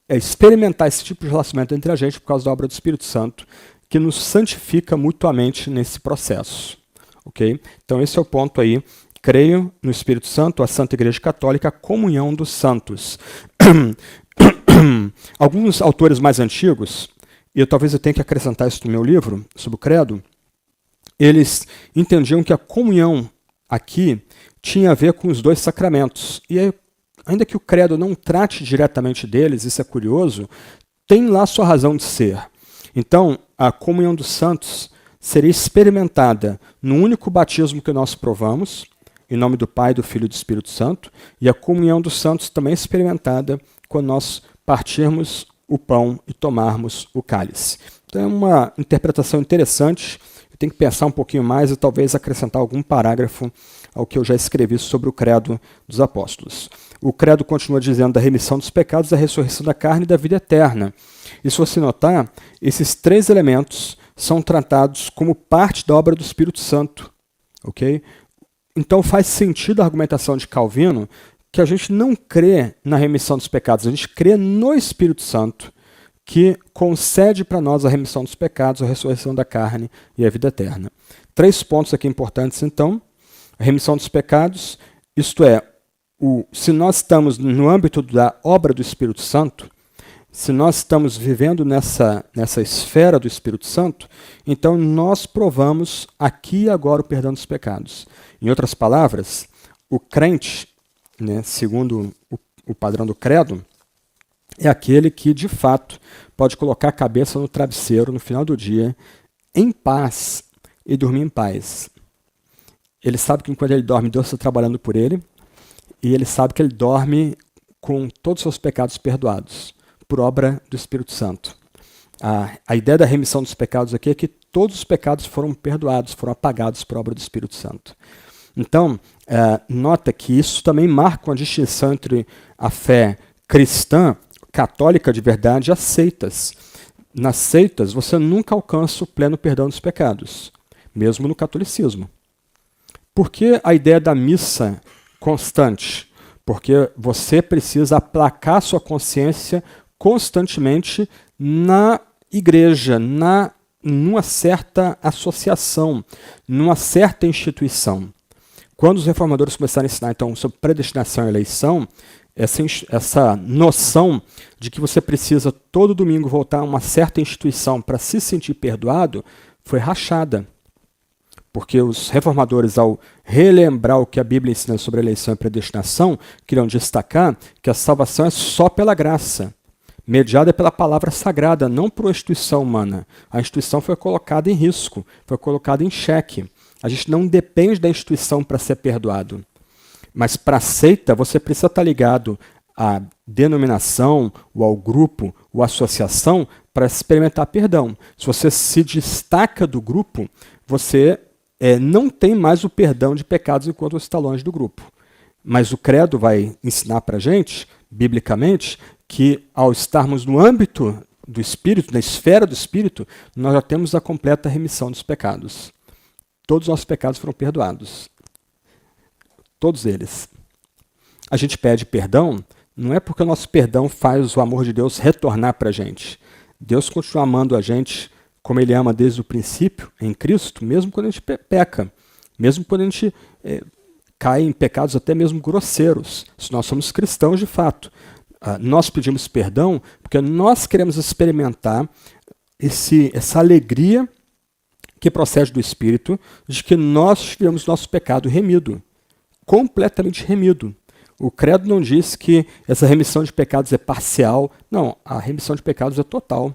experimentar esse tipo de relacionamento entre a gente por causa da obra do Espírito Santo, que nos santifica mutuamente nesse processo. Okay? Então esse é o ponto aí. Creio no Espírito Santo, a Santa Igreja Católica, a comunhão dos santos. Alguns autores mais antigos, e talvez eu tenha que acrescentar isso no meu livro, sobre o credo, eles entendiam que a comunhão aqui tinha a ver com os 2 sacramentos. E aí, ainda que o credo não trate diretamente deles, isso é curioso, tem lá sua razão de ser. Então, a comunhão dos santos seria experimentada no único batismo que nós provamos, em nome do Pai, do Filho e do Espírito Santo, e a comunhão dos santos também é experimentada quando nós partirmos o pão e tomarmos o cálice. Então é uma interpretação interessante, eu tenho que pensar um pouquinho mais e talvez acrescentar algum parágrafo ao que eu já escrevi sobre o credo dos apóstolos. O credo continua dizendo da remissão dos pecados, da ressurreição da carne e da vida eterna. E se você notar, esses 3 elementos são tratados como parte da obra do Espírito Santo. Okay? Então faz sentido a argumentação de Calvino que a gente não crê na remissão dos pecados, a gente crê no Espírito Santo, que concede para nós a remissão dos pecados, a ressurreição da carne e a vida eterna. 3 pontos aqui importantes, então. A remissão dos pecados, isto é, se nós estamos no âmbito da obra do Espírito Santo, se nós estamos vivendo nessa esfera do Espírito Santo, então nós provamos aqui e agora o perdão dos pecados. Em outras palavras, o crente, segundo o padrão do credo, é aquele que, de fato, pode colocar a cabeça no travesseiro no final do dia, em paz, e dormir em paz. Ele sabe que enquanto ele dorme, Deus está trabalhando por ele, e ele sabe que ele dorme com todos os seus pecados perdoados, por obra do Espírito Santo. A ideia da remissão dos pecados aqui é que todos os pecados foram perdoados, foram apagados por obra do Espírito Santo. Então, nota que isso também marca uma distinção entre a fé cristã, católica de verdade, e as seitas. Nas seitas, você nunca alcança o pleno perdão dos pecados, mesmo no catolicismo. Por que a ideia da missa constante? Porque você precisa aplacar sua consciência constantemente na igreja, numa certa associação, numa certa instituição. Quando os reformadores começaram a ensinar então, sobre predestinação e eleição, essa noção de que você precisa todo domingo voltar a uma certa instituição para se sentir perdoado foi rachada. Porque os reformadores, ao relembrar o que a Bíblia ensina sobre eleição e predestinação, queriam destacar que a salvação é só pela graça, mediada pela palavra sagrada, não por uma instituição humana. A instituição foi colocada em risco, foi colocada em xeque. A gente não depende da instituição para ser perdoado. Mas para a seita, você precisa estar ligado à denominação, ou ao grupo, ou à associação, para experimentar perdão. Se você se destaca do grupo, você não tem mais o perdão de pecados enquanto você está longe do grupo. Mas o credo vai ensinar para a gente, biblicamente, que ao estarmos no âmbito do Espírito, na esfera do Espírito, nós já temos a completa remissão dos pecados. Todos os nossos pecados foram perdoados. Todos eles. A gente pede perdão, não é porque o nosso perdão faz o amor de Deus retornar para a gente. Deus continua amando a gente como Ele ama desde o princípio, em Cristo, mesmo quando a gente peca, mesmo quando a gente cai em pecados até mesmo grosseiros, se nós somos cristãos de fato. Nós pedimos perdão porque nós queremos experimentar essa alegria que procede do Espírito, de que nós tivemos nosso pecado remido, completamente remido. O credo não diz que essa remissão de pecados é parcial. Não, a remissão de pecados é total.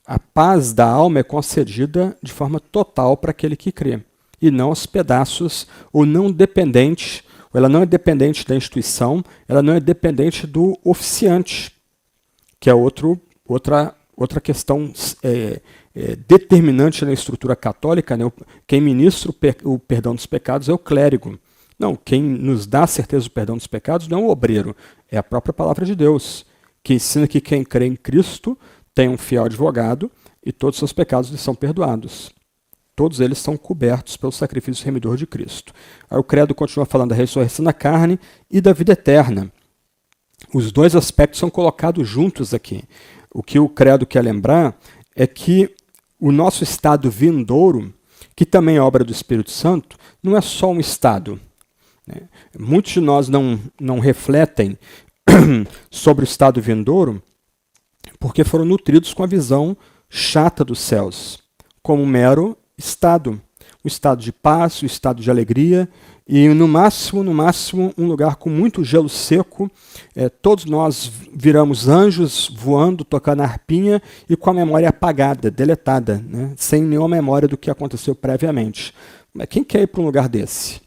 A paz da alma é concedida de forma total para aquele que crê, e não aos pedaços, ou não dependente, ou ela não é dependente da instituição, ela não é dependente do oficiante, que é outra questão determinante na estrutura católica, né? Quem ministra o perdão dos pecados é o clérigo. Não, quem nos dá a certeza do perdão dos pecados não é o obreiro, é a própria palavra de Deus, que ensina que quem crê em Cristo tem um fiel advogado e todos os seus pecados lhe são perdoados. Todos eles são cobertos pelo sacrifício remidor de Cristo. Aí o credo continua falando da ressurreição da carne e da vida eterna. Os dois aspectos são colocados juntos aqui. O que o credo quer lembrar é que o nosso estado vindouro, que também é obra do Espírito Santo, não é só um estado. Muitos de nós não refletem sobre o estado vindouro porque foram nutridos com a visão chata dos céus, como um mero estado. Um estado de paz, um estado de alegria e, no máximo, um lugar com muito gelo seco. Todos nós viramos anjos voando, tocando a harpinha e com a memória apagada, deletada, né? Sem nenhuma memória do que aconteceu previamente. Mas quem quer ir para um lugar desse?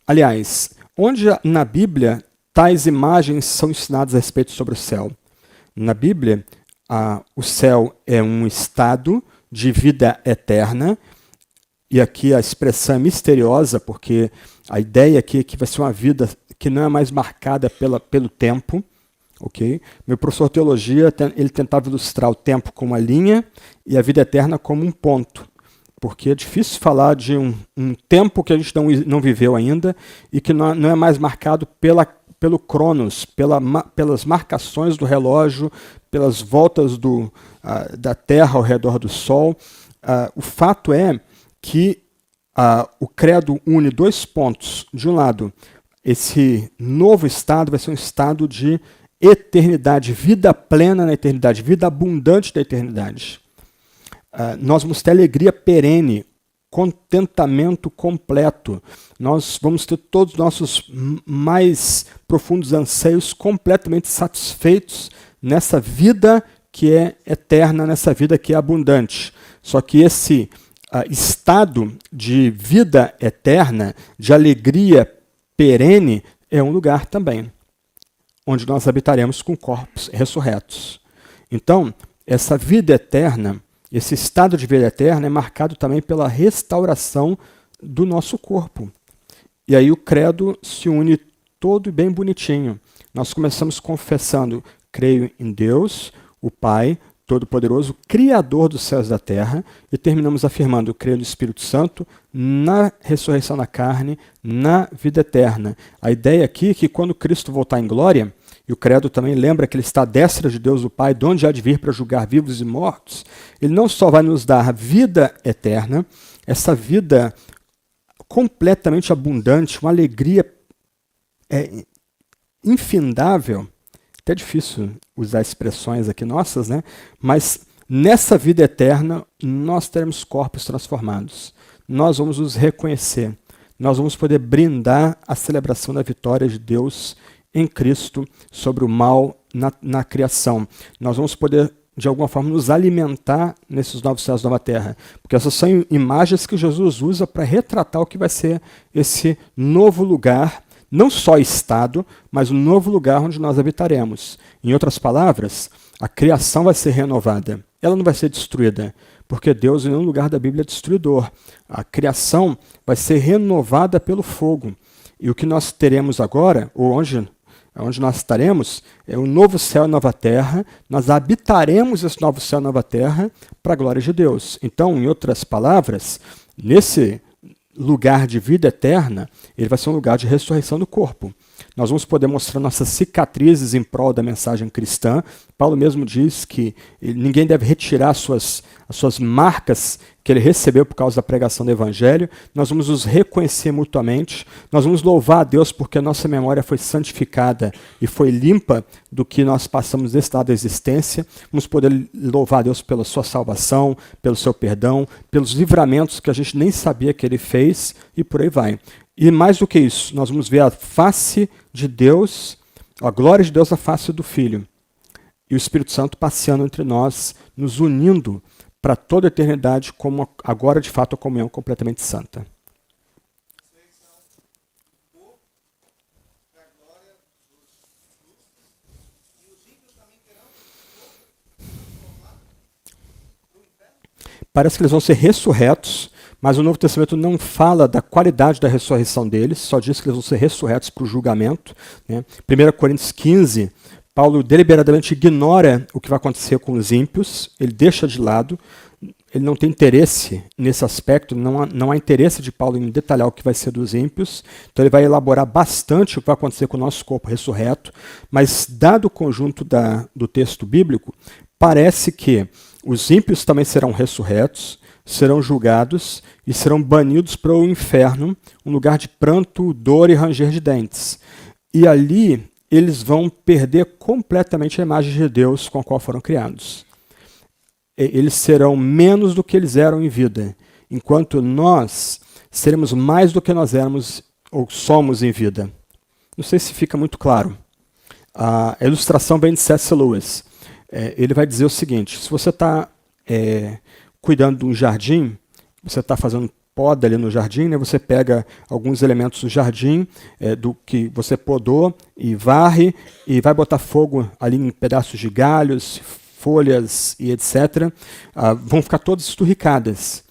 Aliás, onde na Bíblia tais imagens são ensinadas a respeito sobre o céu? Na Bíblia, o céu é um estado de vida eterna, e aqui a expressão é misteriosa, porque a ideia aqui é que vai ser uma vida que não é mais marcada pelo tempo. Okay? Meu professor de teologia ele tentava ilustrar o tempo como uma linha e a vida eterna como um ponto. Porque é difícil falar de um tempo que a gente não viveu ainda e que não é mais marcado pelo cronos, pelas marcações do relógio, pelas voltas da Terra ao redor do Sol. O fato é que o credo une dois pontos. De um lado, esse novo estado vai ser um estado de eternidade, vida plena na eternidade, vida abundante da eternidade. Nós vamos ter alegria perene, contentamento completo. Nós vamos ter todos os nossos mais profundos anseios completamente satisfeitos nessa vida que é eterna, nessa vida que é abundante. Só que esse estado de vida eterna, de alegria perene, é um lugar também, onde nós habitaremos com corpos ressurretos. Então, essa vida eterna, esse estado de vida eterna é marcado também pela restauração do nosso corpo. E aí o credo se une todo bem bonitinho. Nós começamos confessando, creio em Deus, o Pai Todo-Poderoso, Criador dos céus e da terra, e terminamos afirmando, creio no Espírito Santo, na ressurreição da carne, na vida eterna. A ideia aqui é que quando Cristo voltar em glória, e o credo também lembra que ele está à destra de Deus o Pai, de onde há de vir para julgar vivos e mortos, ele não só vai nos dar a vida eterna, essa vida completamente abundante, uma alegria infindável, até difícil usar expressões aqui nossas, né? Mas nessa vida eterna nós teremos corpos transformados. nós vamos nos reconhecer. Nós vamos poder brindar a celebração da vitória de Deus em Cristo sobre o mal na criação. Nós vamos poder, de alguma forma, nos alimentar nesses novos céus e nova terra. Porque essas são imagens que Jesus usa para retratar o que vai ser esse novo lugar, não só estado, mas um novo lugar onde nós habitaremos. Em outras palavras, a criação vai ser renovada. Ela não vai ser destruída, porque Deus, em nenhum lugar da Bíblia, é destruidor. A criação vai ser renovada pelo fogo. E o que nós teremos agora, ou onde nós estaremos, é um novo céu e nova terra. Nós habitaremos esse novo céu e nova terra para a glória de Deus. Então, em outras palavras, nesse lugar de vida eterna, ele vai ser um lugar de ressurreição do corpo. Nós vamos poder mostrar nossas cicatrizes em prol da mensagem cristã. Paulo mesmo diz que ninguém deve retirar as suas marcas que ele recebeu por causa da pregação do Evangelho. Nós vamos nos reconhecer mutuamente. Nós vamos louvar a Deus porque a nossa memória foi santificada e foi limpa do que nós passamos desse lado da existência. Vamos poder louvar a Deus pela sua salvação, pelo seu perdão, pelos livramentos que a gente nem sabia que ele fez e por aí vai. E mais do que isso, nós vamos ver a face de Deus, a glória de Deus na face do Filho. E o Espírito Santo passeando entre nós, nos unindo para toda a eternidade, como agora de fato a comunhão completamente santa. Parece que eles vão ser ressurretos, mas o Novo Testamento não fala da qualidade da ressurreição deles, só diz que eles vão ser ressurretos para o julgamento. 1 Coríntios 15, Paulo deliberadamente ignora o que vai acontecer com os ímpios, ele deixa de lado, ele não tem interesse nesse aspecto, não há interesse de Paulo em detalhar o que vai ser dos ímpios, então ele vai elaborar bastante o que vai acontecer com o nosso corpo ressurreto, mas dado o conjunto do texto bíblico, parece que os ímpios também serão ressurretos, serão julgados e serão banidos para o inferno, um lugar de pranto, dor e ranger de dentes. E ali eles vão perder completamente a imagem de Deus com a qual foram criados. Eles serão menos do que eles eram em vida, enquanto nós seremos mais do que nós éramos ou somos em vida. Não sei se fica muito claro. A ilustração vem de C.S. Lewis. Ele vai dizer o seguinte: se você está cuidando de um jardim, você está fazendo poda ali no jardim, né? Você pega alguns elementos do jardim, do que você podou, e varre, e vai botar fogo ali em pedaços de galhos, folhas e etc. Vão ficar todas esturricadas.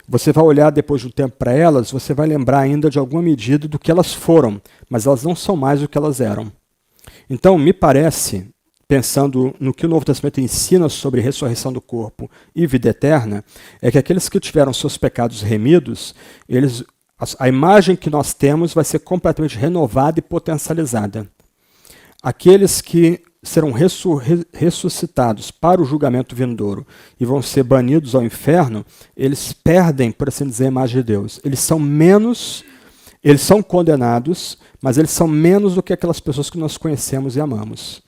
Você vai olhar depois de um tempo para elas, você vai lembrar ainda de alguma medida do que elas foram, mas elas não são mais o que elas eram. Então, me parece, pensando no que o Novo Testamento ensina sobre ressurreição do corpo e vida eterna, é que aqueles que tiveram seus pecados remidos, a imagem que nós temos vai ser completamente renovada e potencializada. Aqueles que serão ressuscitados para o julgamento vindouro e vão ser banidos ao inferno, eles perdem, por assim dizer, a imagem de Deus. Eles são condenados, mas eles são menos do que aquelas pessoas que nós conhecemos e amamos.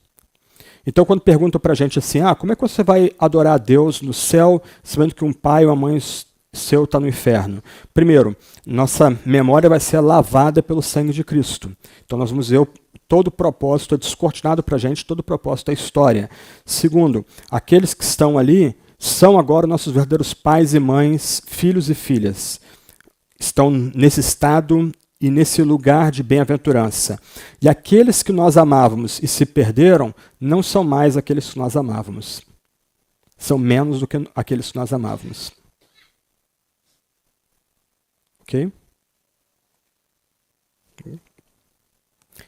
Então, quando perguntam para a gente assim, como é que você vai adorar a Deus no céu, sabendo que um pai ou uma mãe seu está no inferno? Primeiro, nossa memória vai ser lavada pelo sangue de Cristo. Então, nós vamos ver todo o propósito, é descortinado para a gente, todo o propósito da história. Segundo, aqueles que estão ali são agora nossos verdadeiros pais e mães, filhos e filhas. Estão nesse estado e nesse lugar de bem-aventurança. E aqueles que nós amávamos e se perderam, não são mais aqueles que nós amávamos. São menos do que aqueles que nós amávamos. Ok?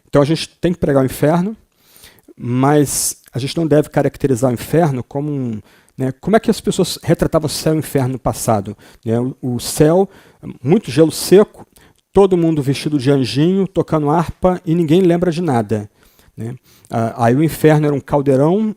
Então a gente tem que pregar o inferno, mas a gente não deve caracterizar o inferno como como é que as pessoas retratavam o céu e o inferno no passado? O céu, muito gelo seco, todo mundo vestido de anjinho, tocando harpa, e ninguém lembra de nada. Aí o inferno era um caldeirão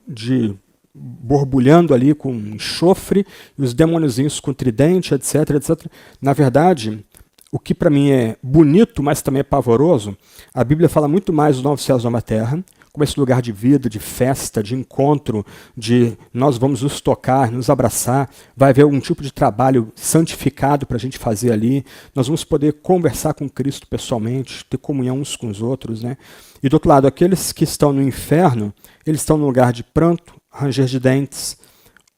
borbulhando ali com enxofre, e os demôniozinhos com tridente, etc, etc. Na verdade, o que para mim é bonito, mas também é pavoroso, a Bíblia fala muito mais dos novos céus e nova terra, como esse lugar de vida, de festa, de encontro, de nós vamos nos tocar, nos abraçar, vai haver algum tipo de trabalho santificado para a gente fazer ali, nós vamos poder conversar com Cristo pessoalmente, ter comunhão uns com os outros, né? E do outro lado, aqueles que estão no inferno, eles estão no lugar de pranto, ranger de dentes,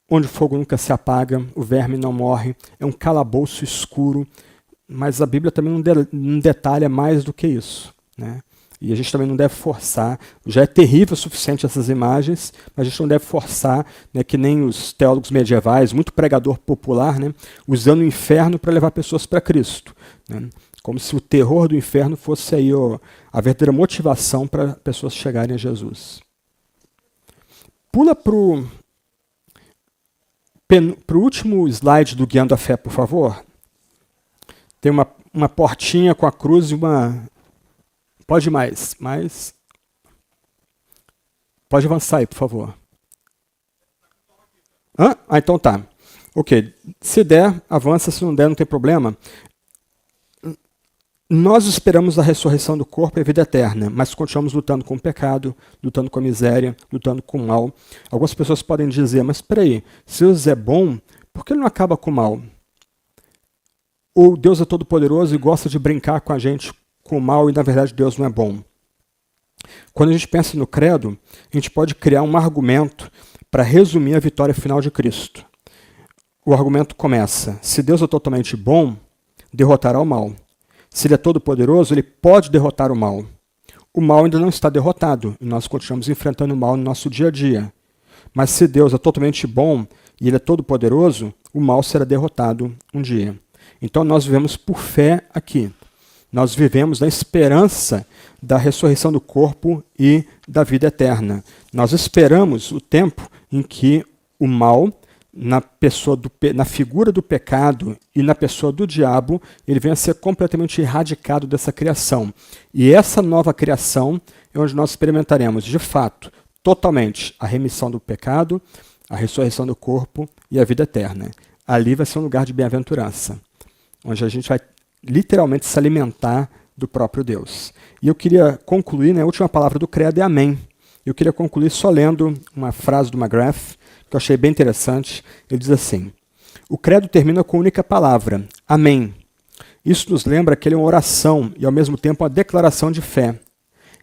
onde o fogo nunca se apaga, o verme não morre, é um calabouço escuro, mas a Bíblia também não detalha mais do que isso, né? E a gente também não deve forçar, já é terrível o suficiente essas imagens, mas a gente não deve forçar, né, que nem os teólogos medievais, muito pregador popular, né, usando o inferno para levar pessoas para Cristo, né? Como se o terror do inferno fosse aí, a verdadeira motivação para pessoas chegarem a Jesus. Pula para o último slide do Guiando a Fé, por favor. Tem uma portinha com a cruz e uma... Pode mais, mas... Pode avançar aí, por favor. Hã? Ah, então tá. Ok. Se der, avança. Se não der, não tem problema. Nós esperamos a ressurreição do corpo e a vida eterna, mas continuamos lutando com o pecado, lutando com a miséria, lutando com o mal. Algumas pessoas podem dizer, mas espera aí, se Deus é bom, por que ele não acaba com o mal? Ou Deus é todo poderoso e gosta de brincar com a gente com o mal e na verdade Deus não é bom? Quando a gente pensa no credo, a gente pode criar um argumento para resumir a vitória final de Cristo. O argumento começa, se Deus é totalmente bom, derrotará o mal. Se ele é todo poderoso, ele pode derrotar o mal. O mal ainda não está derrotado e nós continuamos enfrentando o mal no nosso dia a dia. Mas se Deus é totalmente bom e ele é todo poderoso, o mal será derrotado um dia. Então nós vivemos por fé aqui. Nós vivemos na esperança da ressurreição do corpo e da vida eterna. Nós esperamos o tempo em que o mal, na figura do pecado e na pessoa do diabo, ele vem a ser completamente erradicado dessa criação. E essa nova criação é onde nós experimentaremos, de fato, totalmente a remissão do pecado, a ressurreição do corpo e a vida eterna. Ali vai ser um lugar de bem-aventurança, onde a gente vai literalmente se alimentar do próprio Deus. E eu queria concluir, né, a última palavra do credo é amém. Eu queria concluir só lendo uma frase do McGrath, que eu achei bem interessante. Ele diz assim, o credo termina com a única palavra, amém. Isso nos lembra que ele é uma oração e ao mesmo tempo uma declaração de fé.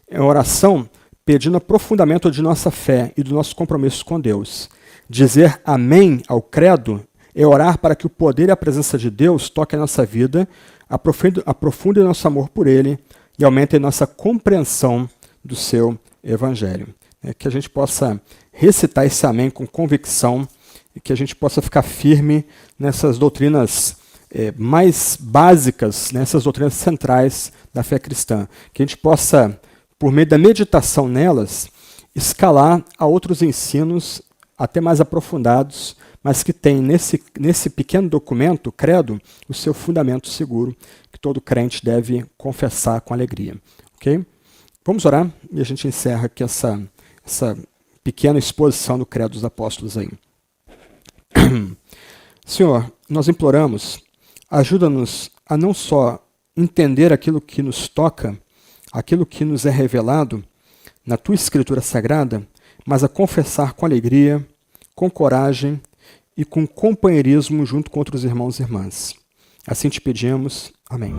É uma oração pedindo aprofundamento de nossa fé e do nosso compromisso com Deus. Dizer amém ao credo é orar para que o poder e a presença de Deus toque a nossa vida, aprofunde nosso amor por Ele e aumente nossa compreensão do seu Evangelho. Que a gente possa recitar esse amém com convicção e que a gente possa ficar firme nessas doutrinas mais básicas, nessas doutrinas centrais da fé cristã. Que a gente possa, por meio da meditação nelas, escalar a outros ensinos até mais aprofundados, mas que tem nesse pequeno documento, credo, o seu fundamento seguro, que todo crente deve confessar com alegria. Ok? Vamos orar e a gente encerra aqui essa pequena exposição do credo dos apóstolos aí. Senhor, nós imploramos, ajuda-nos a não só entender aquilo que nos toca, aquilo que nos é revelado na Tua Escritura Sagrada, mas a confessar com alegria, com coragem e com companheirismo junto com outros irmãos e irmãs. Assim te pedimos. Amém.